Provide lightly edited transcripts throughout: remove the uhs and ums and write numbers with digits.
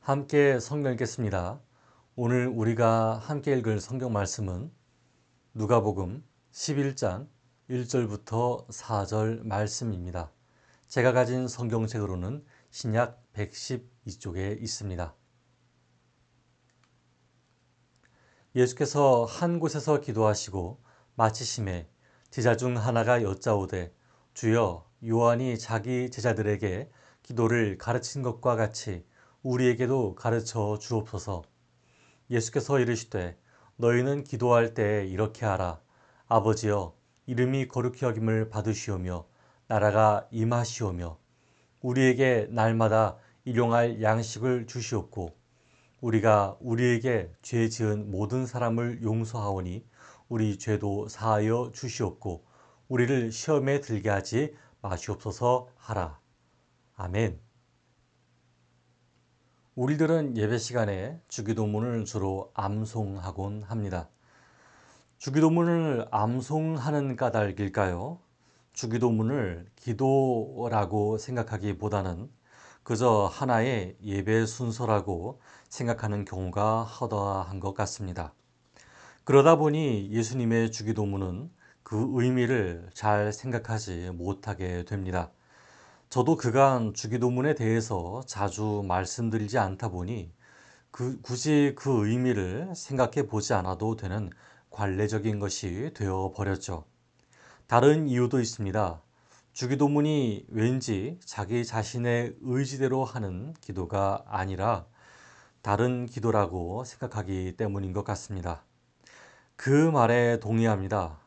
함께 성경 읽겠습니다. 오늘 우리가 함께 읽을 성경 말씀은 누가복음 11장 1절부터 4절 말씀입니다. 제가 가진 성경책으로는 신약 112쪽에 있습니다. 예수께서 한 곳에서 기도하시고 마치심에 제자 중 하나가 여짜오되 주여, 요한이 자기 제자들에게 기도를 가르친 것과 같이 우리에게도 가르쳐 주옵소서. 예수께서 이르시되 너희는 기도할 때 이렇게 하라. 아버지여, 이름이 거룩히 여김을 받으시오며 나라가 임하시오며 우리에게 날마다 일용할 양식을 주시옵고 우리가 우리에게 죄 지은 모든 사람을 용서하오니 우리 죄도 사하여 주시옵고 우리를 시험에 들게 하지 마시옵소서 하라. 아멘. 우리들은 예배 시간에 주기도문을 주로 암송하곤 합니다. 주기도문을 암송하는 까닭일까요? 주기도문을 기도라고 생각하기보다는 그저 하나의 예배 순서라고 생각하는 경우가 허다한 것 같습니다. 그러다 보니 예수님의 주기도문은 그 의미를 잘 생각하지 못하게 됩니다. 저도 그간 주기도문에 대해서 자주 말씀드리지 않다 보니 굳이 그 의미를 생각해 보지 않아도 되는 관례적인 것이 되어 버렸죠. 다른 이유도 있습니다. 주기도문이 왠지 자기 자신의 의지대로 하는 기도가 아니라 다른 기도라고 생각하기 때문인 것 같습니다. 그 말에 동의합니다.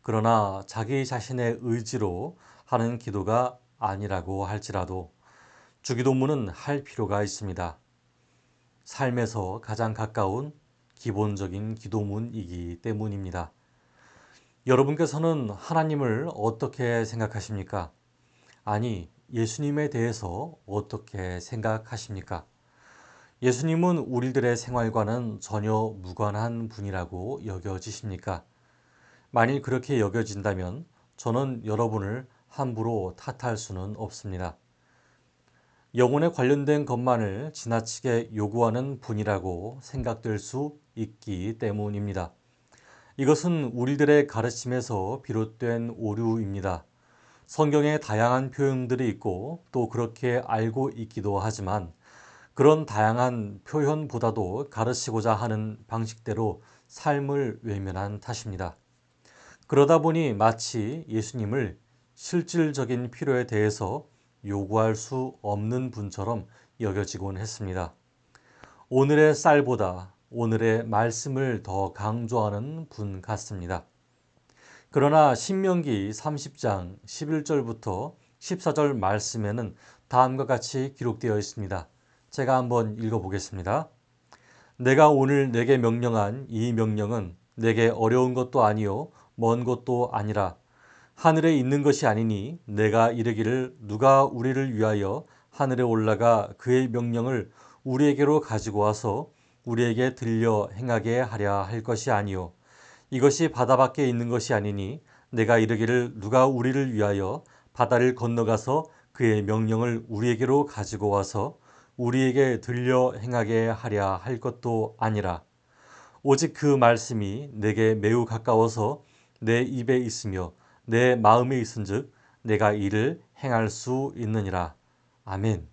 그러나 자기 자신의 의지로 하는 기도가 아니라고 할지라도 주기도문은 할 필요가 있습니다. 삶에서 가장 가까운 기본적인 기도문이기 때문입니다. 여러분께서는 하나님을 어떻게 생각하십니까? 아니, 예수님에 대해서 어떻게 생각하십니까? 예수님은 우리들의 생활과는 전혀 무관한 분이라고 여겨지십니까? 만일 그렇게 여겨진다면 저는 여러분을 함부로 탓할 수는 없습니다. 영혼에 관련된 것만을 지나치게 요구하는 분이라고 생각될 수 있기 때문입니다. 이것은 우리들의 가르침에서 비롯된 오류입니다. 성경에 다양한 표현들이 있고 또 그렇게 알고 있기도 하지만 그런 다양한 표현보다도 가르치고자 하는 방식대로 삶을 외면한 탓입니다. 그러다 보니 마치 예수님을 실질적인 필요에 대해서 요구할 수 없는 분처럼 여겨지곤 했습니다. 오늘의 쌀보다 오늘의 말씀을 더 강조하는 분 같습니다. 그러나 신명기 30장 11절부터 14절 말씀에는 다음과 같이 기록되어 있습니다. 제가 한번 읽어보겠습니다. 내가 오늘 내게 명령한 이 명령은 내게 어려운 것도 아니요 먼 것도 아니라 하늘에 있는 것이 아니니 내가 이르기를 누가 우리를 위하여 하늘에 올라가 그의 명령을 우리에게로 가지고 와서 우리에게 들려 행하게 하랴 할 것이 아니요 이것이 바다 밖에 있는 것이 아니니 내가 이르기를 누가 우리를 위하여 바다를 건너가서 그의 명령을 우리에게로 가지고 와서 우리에게 들려 행하게 하랴 할 것도 아니라 오직 그 말씀이 내게 매우 가까워서 내 입에 있으며 내 마음에 있은즉 내가 이를 행할 수 있느니라. 아멘.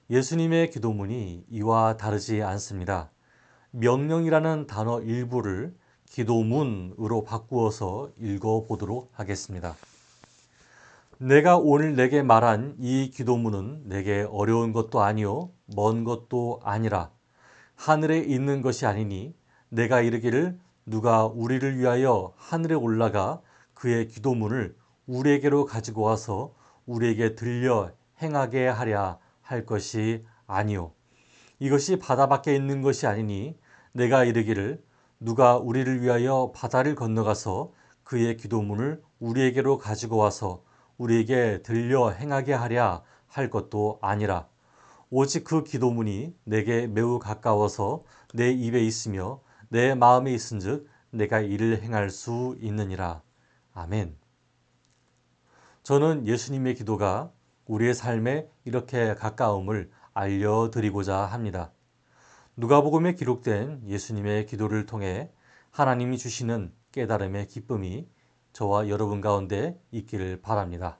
예수님의 기도문이 이와 다르지 않습니다. 명령이라는 단어 일부를 기도문으로 바꾸어서 읽어보도록 하겠습니다. 내가 오늘 내게 말한 이 기도문은 내게 어려운 것도 아니요 먼 것도 아니라 하늘에 있는 것이 아니니 내가 이르기를 누가 우리를 위하여 하늘에 올라가 그의 기도문을 우리에게로 가지고 와서 우리에게 들려 행하게 하랴 할 것이 아니요 이것이 바다 밖에 있는 것이 아니니 내가 이르기를 누가 우리를 위하여 바다를 건너가서 그의 기도문을 우리에게로 가지고 와서 우리에게 들려 행하게 하랴 할 것도 아니라 오직 그 기도문이 내게 매우 가까워서 내 입에 있으며 내 마음에 있은즉 내가 이를 행할 수 있느니라. 아멘. 저는 예수님의 기도가 우리의 삶에 이렇게 가까움을 알려드리고자 합니다. 누가복음에 기록된 예수님의 기도를 통해 하나님이 주시는 깨달음의 기쁨이 저와 여러분 가운데 있기를 바랍니다.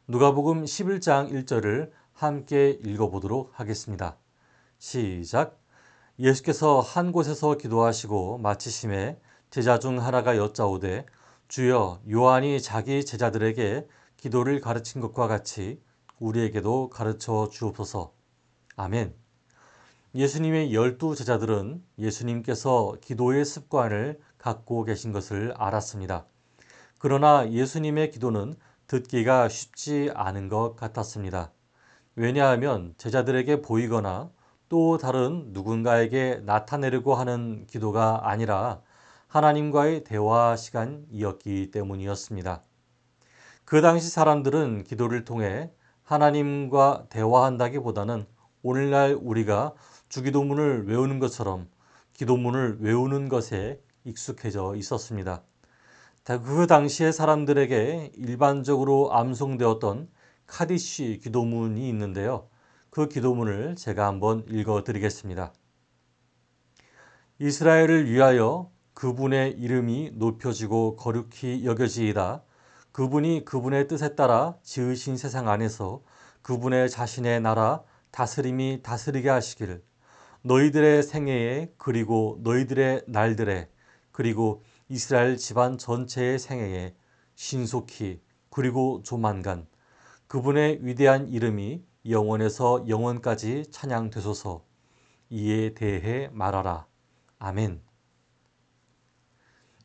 누가복음 11장 1절을 함께 읽어보도록 하겠습니다. 시작. 예수께서 한 곳에서 기도하시고 마치심에 제자 중 하나가 여짜오되 주여 요한이 자기 제자들에게 기도를 가르친 것과 같이 우리에게도 가르쳐 주옵소서. 아멘. 예수님의 12 제자들은 예수님께서 기도의 습관을 갖고 계신 것을 알았습니다. 그러나 예수님의 기도는 듣기가 쉽지 않은 것 같았습니다. 왜냐하면 제자들에게 보이거나 또 다른 누군가에게 나타내려고 하는 기도가 아니라 하나님과의 대화 시간이었기 때문이었습니다. 그 당시 사람들은 기도를 통해 하나님과 대화한다기보다는 오늘날 우리가 주기도문을 외우는 것처럼 기도문을 외우는 것에 익숙해져 있었습니다. 그 당시의 사람들에게 일반적으로 암송되었던 카디시 기도문이 있는데요. 그 기도문을 제가 한번 읽어드리겠습니다. 이스라엘을 위하여 그분의 이름이 높여지고 거룩히 여겨지이다. 그분이 그분의 뜻에 따라 지으신 세상 안에서 그분의 자신의 나라 다스림이 다스리게 하시기를 너희들의 생애에 그리고 너희들의 날들에 그리고 이스라엘 집안 전체의 생애에 신속히 그리고 조만간 그분의 위대한 이름이 영원에서 영원까지 찬양되소서. 이에 대해 말하라. 아멘.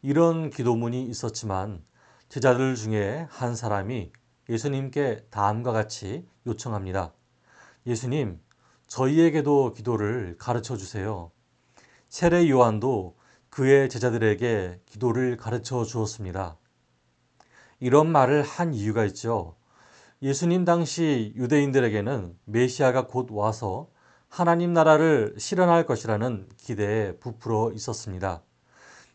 이런 기도문이 있었지만 제자들 중에 한 사람이 예수님께 다음과 같이 요청합니다. 예수님, 저희에게도 기도를 가르쳐 주세요. 세례 요한도 그의 제자들에게 기도를 가르쳐 주었습니다. 이런 말을 한 이유가 있죠. 예수님 당시 유대인들에게는 메시아가 곧 와서 하나님 나라를 실현할 것이라는 기대에 부풀어 있었습니다.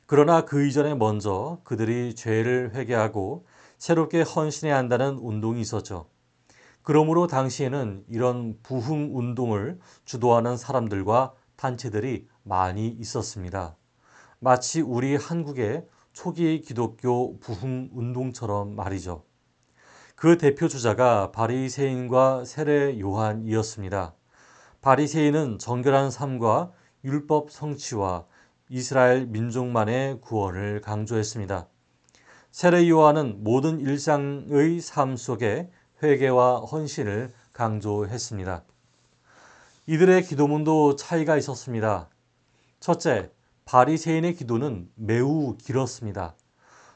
그러나 그 이전에 먼저 그들이 죄를 회개하고 새롭게 헌신해야 한다는 운동이 있었죠. 그러므로 당시에는 이런 부흥 운동을 주도하는 사람들과 단체들이 많이 있었습니다. 마치 우리 한국의 초기 기독교 부흥 운동처럼 말이죠. 그 대표 주자가 바리새인과 세례 요한이었습니다. 바리새인은 정결한 삶과 율법 성취와 이스라엘 민족만의 구원을 강조했습니다. 세례 요한은 모든 일상의 삶 속에 회개와 헌신을 강조했습니다. 이들의 기도문도 차이가 있었습니다. 첫째, 바리새인의 기도는 매우 길었습니다.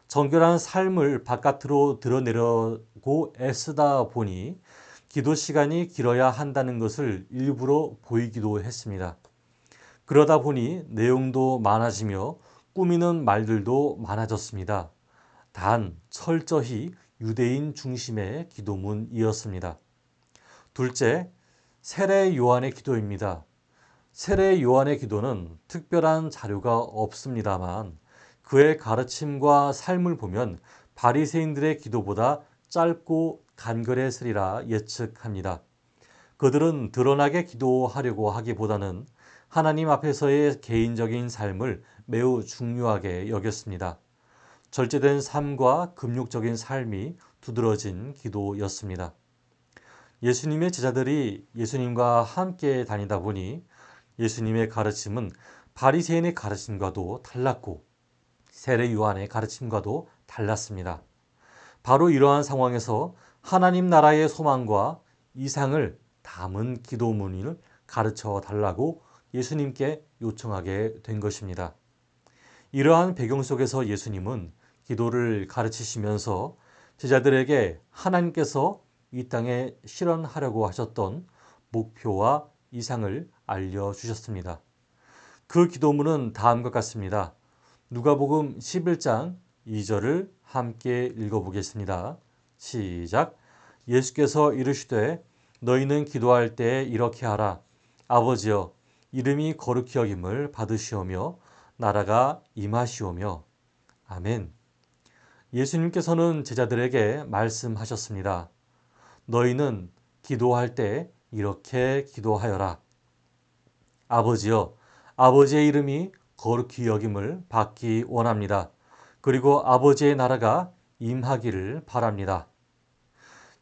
정결한 삶을 바깥으로 드러내려고 애쓰다 보니 기도 시간이 길어야 한다는 것을 일부러 보이기도 했습니다. 그러다 보니 내용도 많아지며 꾸미는 말들도 많아졌습니다. 단 철저히 유대인 중심의 기도문이었습니다. 둘째, 세례 요한의 기도입니다. 세례 요한의 기도는 특별한 자료가 없습니다만 그의 가르침과 삶을 보면 바리새인들의 기도보다 짧고 간결했으리라 예측합니다. 그들은 드러나게 기도하려고 하기보다는 하나님 앞에서의 개인적인 삶을 매우 중요하게 여겼습니다. 절제된 삶과 금욕적인 삶이 두드러진 기도였습니다. 예수님의 제자들이 예수님과 함께 다니다 보니 예수님의 가르침은 바리새인의 가르침과도 달랐고 세례 요한의 가르침과도 달랐습니다. 바로 이러한 상황에서 하나님 나라의 소망과 이상을 담은 기도문을 가르쳐 달라고 예수님께 요청하게 된 것입니다. 이러한 배경 속에서 예수님은 기도를 가르치시면서 제자들에게 하나님께서 이 땅에 실현하려고 하셨던 목표와 이상을 알려주셨습니다. 그 기도문은 다음과 같습니다. 누가복음 11장 2절을 함께 읽어보겠습니다. 시작. 예수께서 이르시되 너희는 기도할 때 이렇게 하라. 아버지여 이름이 거룩히 여김을 받으시오며 나라가 임하시오며. 아멘. 예수님께서는 제자들에게 말씀하셨습니다. 너희는 기도할 때 이렇게 기도하여라. 아버지여, 아버지의 이름이 거룩히 여김을 받기 원합니다. 그리고 아버지의 나라가 임하기를 바랍니다.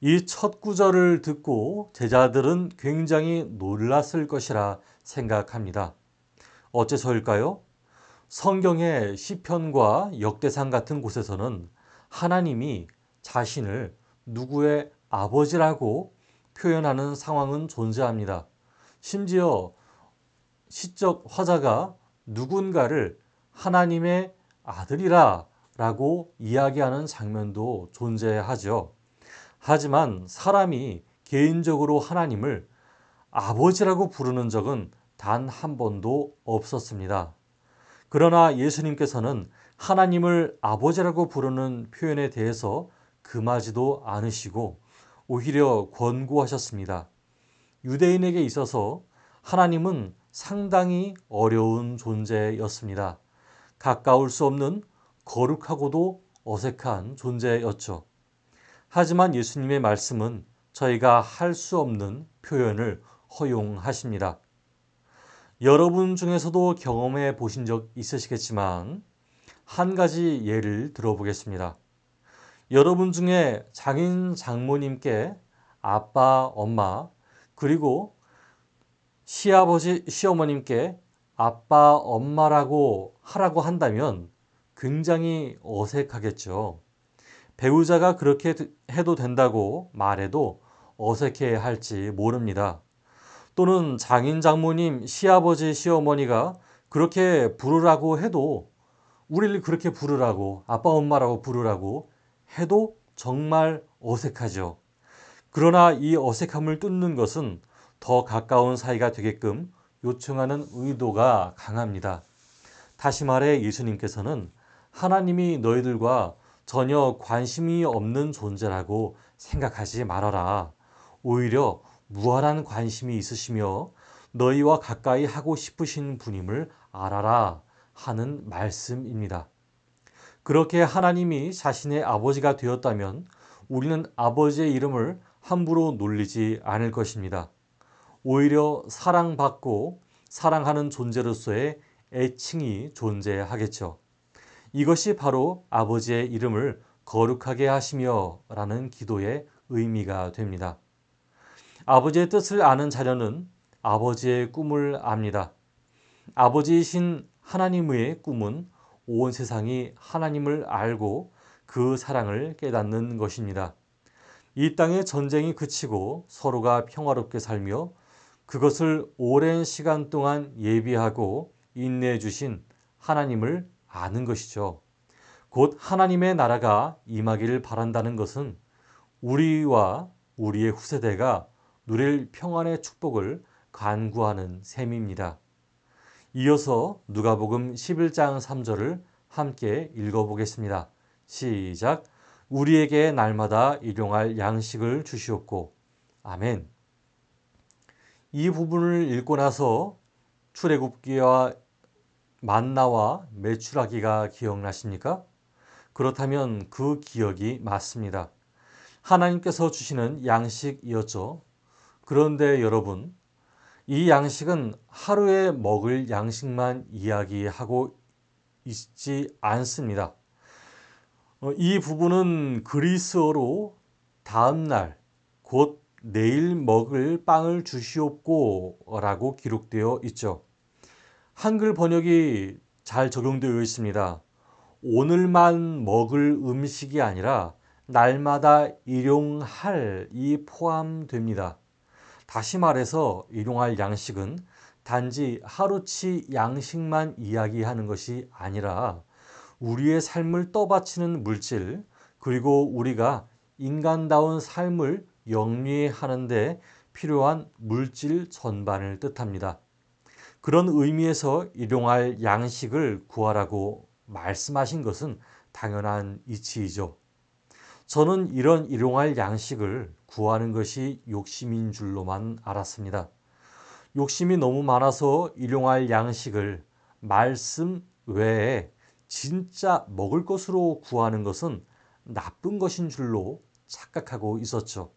이 첫 구절을 듣고 제자들은 굉장히 놀랐을 것이라 생각합니다. 어째서일까요? 성경의 시편과 역대상 같은 곳에서는 하나님이 자신을 누구의 아버지라고 표현하는 상황은 존재합니다. 심지어 시적 화자가 누군가를 하나님의 아들이라 라고 이야기하는 장면도 존재하죠. 하지만 사람이 개인적으로 하나님을 아버지라고 부르는 적은 단 한 번도 없었습니다. 그러나 예수님께서는 하나님을 아버지라고 부르는 표현에 대해서 금하지도 않으시고 오히려 권고하셨습니다. 유대인에게 있어서 하나님은 상당히 어려운 존재였습니다. 가까울 수 없는 거룩하고도 어색한 존재였죠. 하지만 예수님의 말씀은 저희가 할 수 없는 표현을 허용하십니다. 여러분 중에서도 경험해 보신 적 있으시겠지만 한 가지 예를 들어보겠습니다. 여러분 중에 장인 장모님께 아빠, 엄마, 그리고 시아버지, 시어머님께 아빠, 엄마라고 하라고 한다면 굉장히 어색하겠죠. 배우자가 그렇게 해도 된다고 말해도 어색해 할지 모릅니다. 또는 장인 장모님, 시아버지, 시어머니가 그렇게 부르라고 해도 우리를 그렇게 부르라고 아빠, 엄마라고 부르라고 해도 정말 어색하죠. 그러나 이 어색함을 뚫는 것은 더 가까운 사이가 되게끔 요청하는 의도가 강합니다. 다시 말해 예수님께서는 하나님이 너희들과 전혀 관심이 없는 존재라고 생각하지 말아라. 오히려 무한한 관심이 있으시며 너희와 가까이 하고 싶으신 분임을 알아라 하는 말씀입니다. 그렇게 하나님이 자신의 아버지가 되었다면 우리는 아버지의 이름을 함부로 놀리지 않을 것입니다. 오히려 사랑받고 사랑하는 존재로서의 애칭이 존재하겠죠. 이것이 바로 아버지의 이름을 거룩하게 하시며 라는 기도의 의미가 됩니다. 아버지의 뜻을 아는 자녀는 아버지의 꿈을 압니다. 아버지이신 하나님의 꿈은 온 세상이 하나님을 알고 그 사랑을 깨닫는 것입니다. 이 땅의 전쟁이 그치고 서로가 평화롭게 살며 그것을 오랜 시간 동안 예비하고 인내해 주신 하나님을 아는 것이죠. 곧 하나님의 나라가 임하기를 바란다는 것은 우리와 우리의 후세대가 누릴 평안의 축복을 간구하는 셈입니다. 이어서 누가복음 11장 3절을 함께 읽어보겠습니다. 시작. 우리에게 날마다 일용할 양식을 주시옵고. 아멘. 이 부분을 읽고 나서 출애굽기와 만나와 메추라기가 기억나십니까? 그렇다면 그 기억이 맞습니다. 하나님께서 주시는 양식이었죠. 그런데 여러분, 이 양식은 하루에 먹을 양식만 이야기하고 있지 않습니다. 이 부분은 그리스어로 다음날, 곧 내일 먹을 빵을 주시옵고 라고 기록되어 있죠. 한글 번역이 잘 적용되어 있습니다. 오늘만 먹을 음식이 아니라 날마다 일용할이 포함됩니다. 다시 말해서 일용할 양식은 단지 하루치 양식만 이야기하는 것이 아니라 우리의 삶을 떠받치는 물질, 그리고 우리가 인간다운 삶을 영위하는 데 필요한 물질 전반을 뜻합니다. 그런 의미에서 일용할 양식을 구하라고 말씀하신 것은 당연한 이치이죠. 저는 이런 일용할 양식을 구하는 것이 욕심인 줄로만 알았습니다. 욕심이 너무 많아서 일용할 양식을 말씀 외에 진짜 먹을 것으로 구하는 것은 나쁜 것인 줄로 착각하고 있었죠.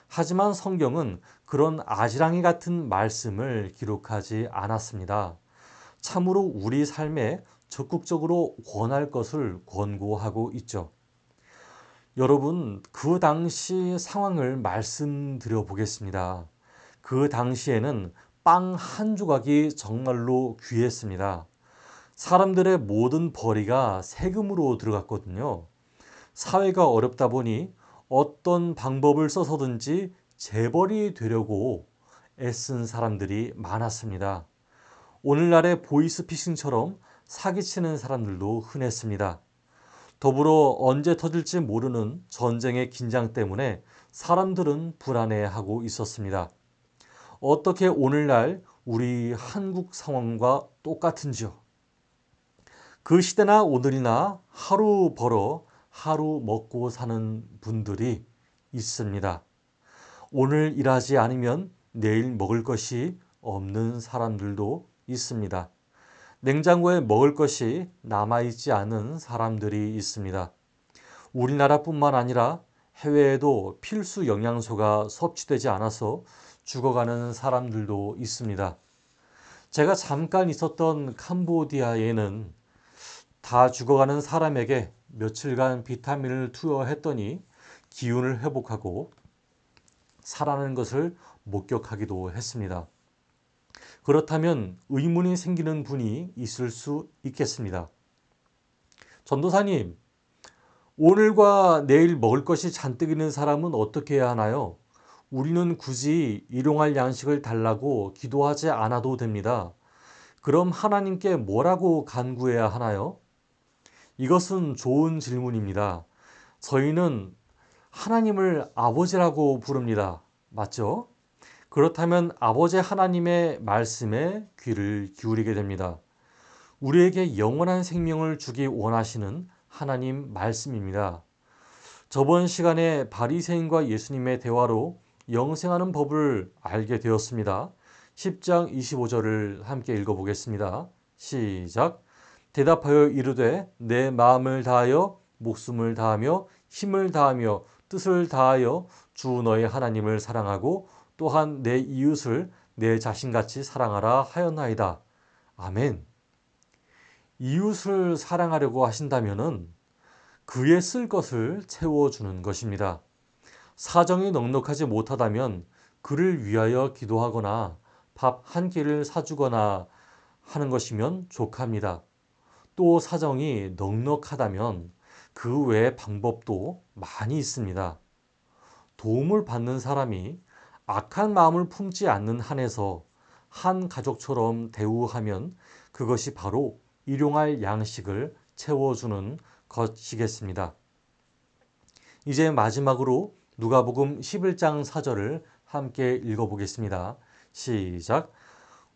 하지만 성경은 그런 아지랑이 같은 말씀을 기록하지 않았습니다. 참으로 우리 삶에 적극적으로 권할 것을 권고하고 있죠. 여러분, 그 당시 상황을 말씀드려 보겠습니다. 그 당시에는 빵 한 조각이 정말로 귀했습니다. 사람들의 모든 벌이가 세금으로 들어갔거든요. 사회가 어렵다 보니 어떤 방법을 써서든지 재벌이 되려고 애쓴 사람들이 많았습니다. 오늘날의 보이스피싱처럼 사기치는 사람들도 흔했습니다. 더불어 언제 터질지 모르는 전쟁의 긴장 때문에 사람들은 불안해하고 있었습니다. 어떻게 오늘날 우리 한국 상황과 똑같은지요? 그 시대나 오늘이나 하루 벌어 하루 먹고 사는 분들이 있습니다. 오늘 일하지 않으면 내일 먹을 것이 없는 사람들도 있습니다. 냉장고에 먹을 것이 남아있지 않은 사람들이 있습니다. 우리나라뿐만 아니라 해외에도 필수 영양소가 섭취되지 않아서 죽어가는 사람들도 있습니다. 제가 잠깐 있었던 캄보디아에는 다 죽어가는 사람에게 며칠간 비타민을 투여했더니 기운을 회복하고 살아나는 것을 목격하기도 했습니다. 그렇다면 의문이 생기는 분이 있을 수 있겠습니다. 전도사님, 오늘과 내일 먹을 것이 잔뜩 있는 사람은 어떻게 해야 하나요? 우리는 굳이 일용할 양식을 달라고 기도하지 않아도 됩니다. 그럼 하나님께 뭐라고 간구해야 하나요? 이것은 좋은 질문입니다. 저희는 하나님을 아버지라고 부릅니다. 맞죠? 그렇다면 아버지 하나님의 말씀에 귀를 기울이게 됩니다. 우리에게 영원한 생명을 주기 원하시는 하나님 말씀입니다. 저번 시간에 바리새인과 예수님의 대화로 영생하는 법을 알게 되었습니다. 10장 25절을 함께 읽어보겠습니다. 시작. 대답하여 이르되 내 마음을 다하여 목숨을 다하며 힘을 다하며 뜻을 다하여 주 너의 하나님을 사랑하고 또한 내 이웃을 내 자신같이 사랑하라 하였나이다. 아멘. 이웃을 사랑하려고 하신다면은 그의 쓸 것을 채워주는 것입니다. 사정이 넉넉하지 못하다면 그를 위하여 기도하거나 밥 한 끼를 사주거나 하는 것이면 족합니다. 또 사정이 넉넉하다면 그 외의 방법도 많이 있습니다. 도움을 받는 사람이 악한 마음을 품지 않는 한에서 한 가족처럼 대우하면 그것이 바로 일용할 양식을 채워주는 것이겠습니다. 이제 마지막으로 누가복음 11장 4절을 함께 읽어보겠습니다. 시작.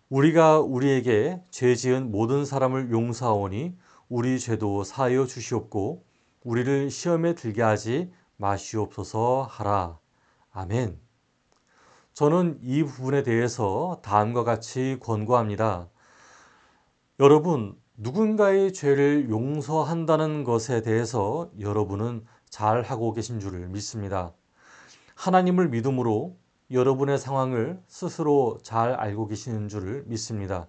우리가 우리에게 죄 지은 모든 사람을 용서하오니 우리 죄도 사하여 주시옵고 우리를 시험에 들게 하지 마시옵소서 하라. 아멘. 저는 이 부분에 대해서 다음과 같이 권고합니다. 여러분, 누군가의 죄를 용서한다는 것에 대해서 여러분은 잘 하고 계신 줄을 믿습니다. 하나님을 믿음으로 여러분의 상황을 스스로 잘 알고 계시는 줄을 믿습니다.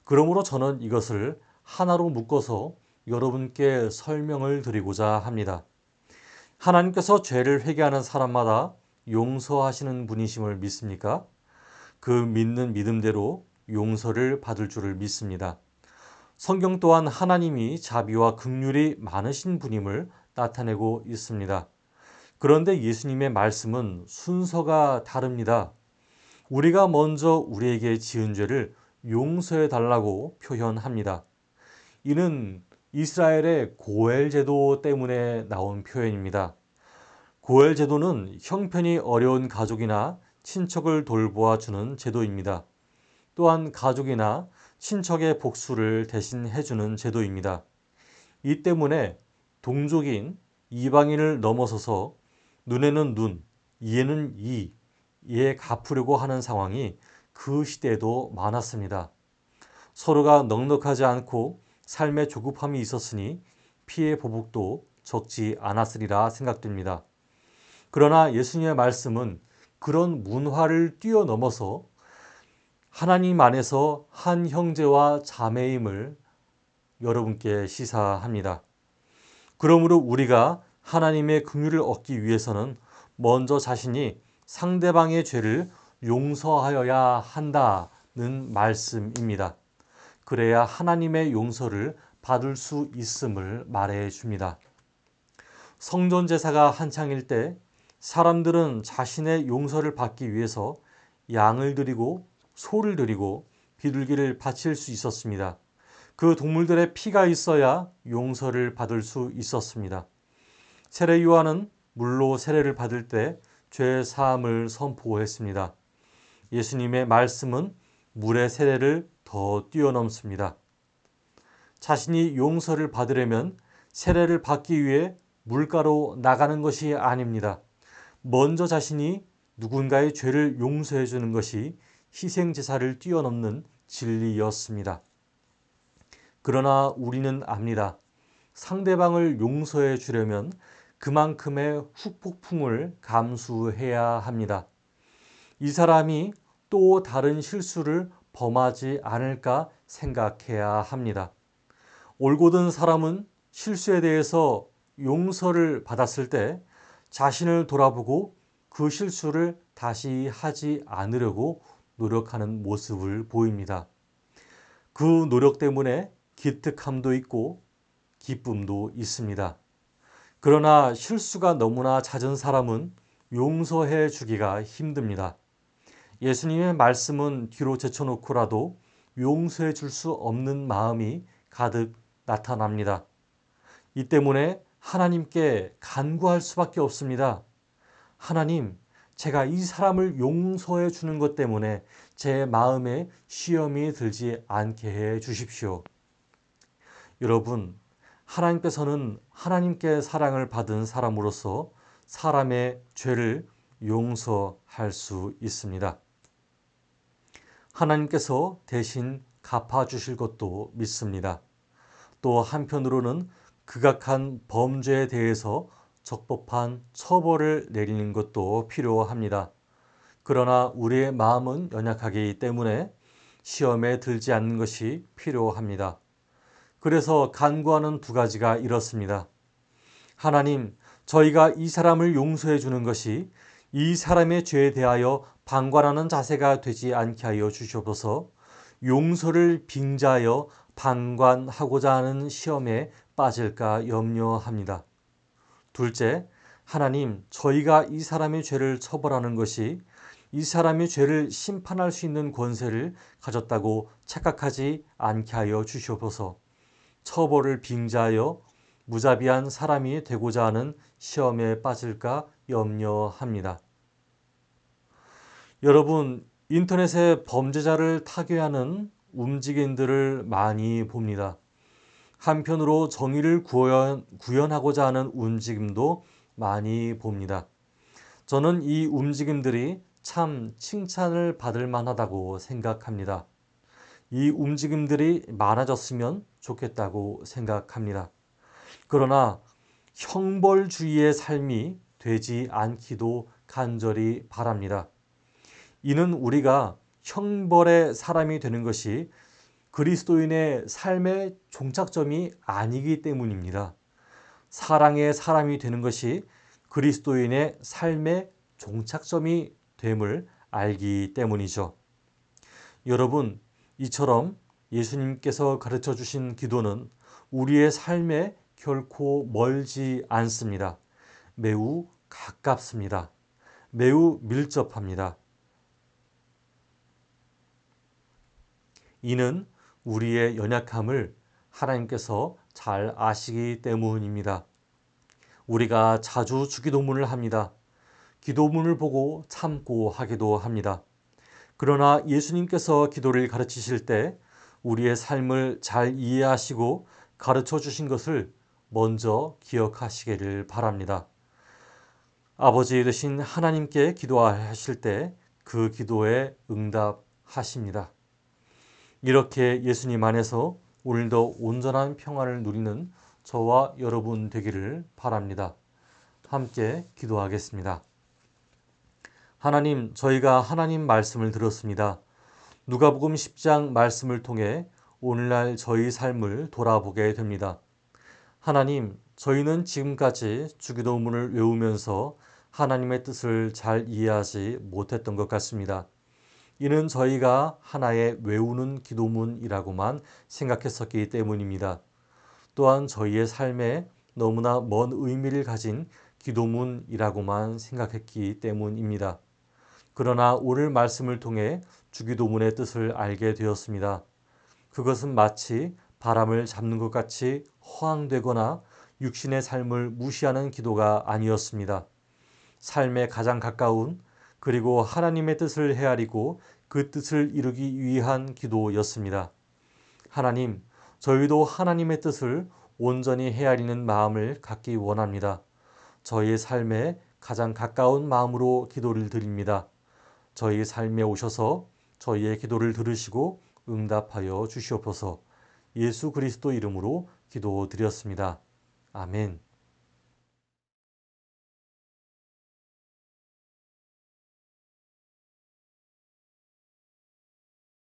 그러므로 저는 이것을 하나로 묶어서 여러분께 설명을 드리고자 합니다. 하나님께서 죄를 회개하는 사람마다 용서하시는 분이심을 믿습니까? 그 믿는 믿음대로 용서를 받을 줄을 믿습니다. 성경 또한 하나님이 자비와 긍휼이 많으신 분임을 나타내고 있습니다. 그런데 예수님의 말씀은 순서가 다릅니다. 우리가 먼저 우리에게 지은 죄를 용서해 달라고 표현합니다. 이는 이스라엘의 고엘 제도 때문에 나온 표현입니다. 고엘 제도는 형편이 어려운 가족이나 친척을 돌보아 주는 제도입니다. 또한 가족이나 친척의 복수를 대신 해주는 제도입니다. 이 때문에 동족인 이방인을 넘어서서 눈에는 눈, 이에는 이에 갚으려고 하는 상황이 그 시대에도 많았습니다. 서로가 넉넉하지 않고 삶의 조급함이 있었으니 피해 보복도 적지 않았으리라 생각됩니다. 그러나 예수님의 말씀은 그런 문화를 뛰어넘어서 하나님 안에서 한 형제와 자매임을 여러분께 시사합니다. 그러므로 우리가 하나님의 긍휼을 얻기 위해서는 먼저 자신이 상대방의 죄를 용서하여야 한다는 말씀입니다. 그래야 하나님의 용서를 받을 수 있음을 말해 줍니다. 성전 제사가 한창일 때 사람들은 자신의 용서를 받기 위해서 양을 드리고 소를 드리고 비둘기를 바칠 수 있었습니다. 그 동물들의 피가 있어야 용서를 받을 수 있었습니다. 세례 요한은 물로 세례를 받을 때 죄 사함을 선포했습니다. 예수님의 말씀은 물의 세례를 더 뛰어넘습니다. 자신이 용서를 받으려면 세례를 받기 위해 물가로 나가는 것이 아닙니다. 먼저 자신이 누군가의 죄를 용서해 주는 것이 희생제사를 뛰어넘는 진리였습니다. 그러나 우리는 압니다. 상대방을 용서해 주려면 그만큼의 후폭풍을 감수해야 합니다. 이 사람이 또 다른 실수를 범하지 않을까 생각해야 합니다. 올곧은 사람은 실수에 대해서 용서를 받았을 때 자신을 돌아보고 그 실수를 다시 하지 않으려고 노력하는 모습을 보입니다. 그 노력 때문에 기특함도 있고 기쁨도 있습니다. 그러나 실수가 너무나 잦은 사람은 용서해 주기가 힘듭니다. 예수님의 말씀은 뒤로 제쳐놓고라도 용서해 줄 수 없는 마음이 가득 나타납니다. 이 때문에 하나님께 간구할 수밖에 없습니다. 하나님, 제가 이 사람을 용서해 주는 것 때문에 제 마음에 시험이 들지 않게 해 주십시오. 여러분, 하나님께서는 하나님께 사랑을 받은 사람으로서 사람의 죄를 용서할 수 있습니다. 하나님께서 대신 갚아주실 것도 믿습니다. 또 한편으로는 극악한 범죄에 대해서 적법한 처벌을 내리는 것도 필요합니다. 그러나 우리의 마음은 연약하기 때문에 시험에 들지 않는 것이 필요합니다. 그래서 간구하는 두 가지가 이렇습니다. 하나님, 저희가 이 사람을 용서해 주는 것이 이 사람의 죄에 대하여 방관하는 자세가 되지 않게 하여 주시옵소서. 용서를 빙자하여 방관하고자 하는 시험에 빠질까 염려합니다. 둘째, 하나님, 저희가 이 사람의 죄를 처벌하는 것이 이 사람의 죄를 심판할 수 있는 권세를 가졌다고 착각하지 않게 하여 주시옵소서. 처벌을 빙자하여 무자비한 사람이 되고자 하는 시험에 빠질까 염려합니다. 여러분, 인터넷에 범죄자를 타개하는 움직임들을 많이 봅니다. 한편으로 정의를 구현하고자 하는 움직임도 많이 봅니다. 저는 이 움직임들이 참 칭찬을 받을 만하다고 생각합니다. 이 움직임들이 많아졌으면 좋겠다고 생각합니다. 그러나 형벌주의의 삶이 되지 않기도 간절히 바랍니다. 이는 우리가 형벌의 사람이 되는 것이 그리스도인의 삶의 종착점이 아니기 때문입니다. 사랑의 사람이 되는 것이 그리스도인의 삶의 종착점이 됨을 알기 때문이죠. 여러분, 이처럼 예수님께서 가르쳐 주신 기도는 우리의 삶에 결코 멀지 않습니다. 매우 가깝습니다. 매우 밀접합니다. 이는 우리의 연약함을 하나님께서 잘 아시기 때문입니다. 우리가 자주 주기도문을 합니다. 기도문을 보고 참고 하기도 합니다. 그러나 예수님께서 기도를 가르치실 때 우리의 삶을 잘 이해하시고 가르쳐 주신 것을 먼저 기억하시기를 바랍니다. 아버지 되신 하나님께 기도하실 때 그 기도에 응답하십니다. 이렇게 예수님 안에서 오늘도 온전한 평안을 누리는 저와 여러분 되기를 바랍니다. 함께 기도하겠습니다. 하나님, 저희가 하나님 말씀을 들었습니다. 누가복음 10장 말씀을 통해 오늘날 저희 삶을 돌아보게 됩니다. 하나님, 저희는 지금까지 주기도문을 외우면서 하나님의 뜻을 잘 이해하지 못했던 것 같습니다. 이는 저희가 하나의 외우는 기도문이라고만 생각했었기 때문입니다. 또한 저희의 삶에 너무나 먼 의미를 가진 기도문이라고만 생각했기 때문입니다. 그러나 오늘 말씀을 통해 주기도문의 뜻을 알게 되었습니다. 그것은 마치 바람을 잡는 것 같이 허황되거나 육신의 삶을 무시하는 기도가 아니었습니다. 삶에 가장 가까운 그리고 하나님의 뜻을 헤아리고 그 뜻을 이루기 위한 기도였습니다. 하나님, 저희도 하나님의 뜻을 온전히 헤아리는 마음을 갖기 원합니다. 저희의 삶에 가장 가까운 마음으로 기도를 드립니다. 저희 삶에 오셔서 저희의 기도를 들으시고 응답하여 주시옵소서. 예수 그리스도 이름으로 기도드렸습니다. 아멘.